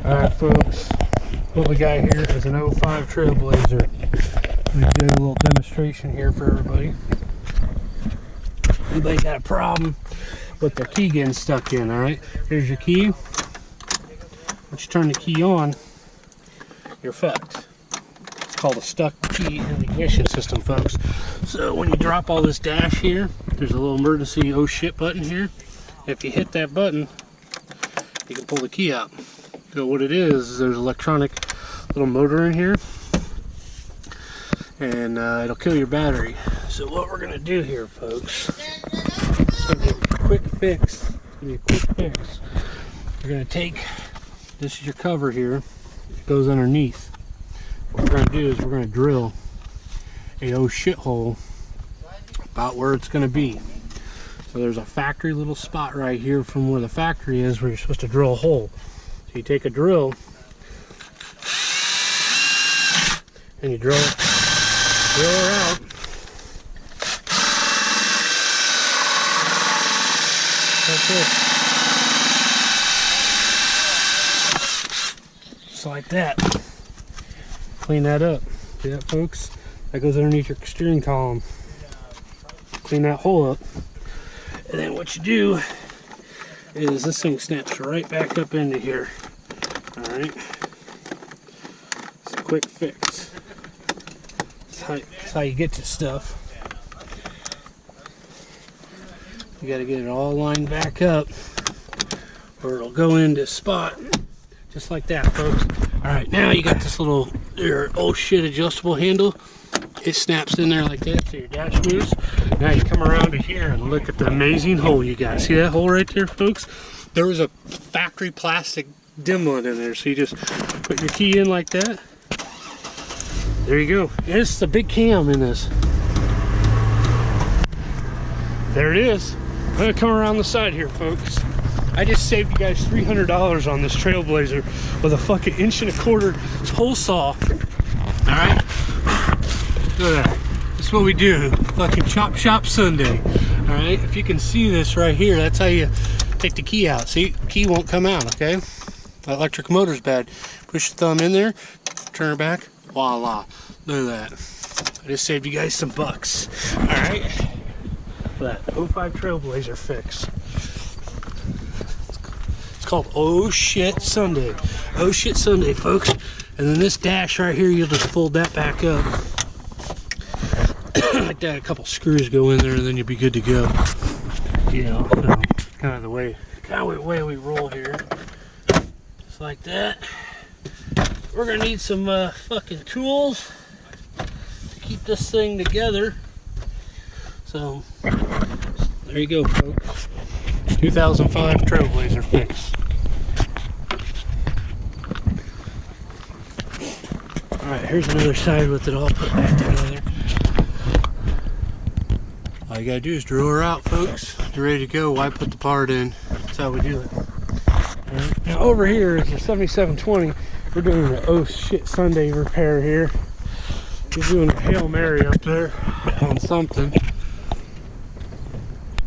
Alright folks, what we got here is an 05 Trailblazer. Let me do a little demonstration here for everybody. Anybody got a problem with their key getting stuck in? Alright, here's your key. Once you turn the key on, you're fucked. It's called a stuck key in the ignition system, folks. So when you drop all this dash here, there's a little emergency oh shit button here. If you hit that button, you can pull the key out. So what it is there's an electronic little motor in here, and it'll kill your battery. So what we're gonna do here, folks, it's gonna be a quick fix. We're gonna take, this is your cover here, it goes underneath. What we're gonna do is we're gonna drill a oh shit hole about where it's gonna be. So there's a factory little spot right here from where the factory is where you're supposed to drill a hole. So you take a drill and you drill her out. That's it. Just like that. Clean that up. See that, folks? That goes underneath your steering column. Clean that hole up. And then what you do is this thing snaps right back up into here. Alright? It's a quick fix. That's how you get to stuff. You gotta get it all lined back up or it'll go into spot. Just like that, folks. Alright, now you got this little oh shit adjustable handle. It snaps in there like that so your dash moves. Now you come around to here and look at the amazing hole you got. See that hole right there, folks? There was a factory plastic dimlet in there. So you just put your key in like that. There you go. It's a big cam in this. There it is. I'm gonna come around the side here, folks. I just saved you guys $300 on this Trailblazer with a fucking 1.25" hole saw. Alright? Look at that. That's what we do. Fucking chop shop Sunday. Alright? If you can see this right here, that's how you take the key out. See? The key won't come out, okay? The electric motor's bad. Push the thumb in there, turn her back, voila. Look at that. I just saved you guys some bucks. Alright? For that 05 Trailblazer fix. It's called Oh Shit Sunday. Oh Shit Sunday, folks. And then this dash right here, you'll just fold that back up. Like that, a couple screws go in there and then you'll be good to go. You know, so kind of the way we roll here. Just like that. We're gonna need some fucking tools to keep this thing together. So there you go, folks. 2005 Trailblazer fix. Alright, here's another side with it all put back together. All you gotta do is drill her out, folks. You're ready to go. Why put the part in? That's how we do it. Right. Now over here is a 7720. We're doing an oh shit Sunday repair here. We're doing a Hail Mary up there on something.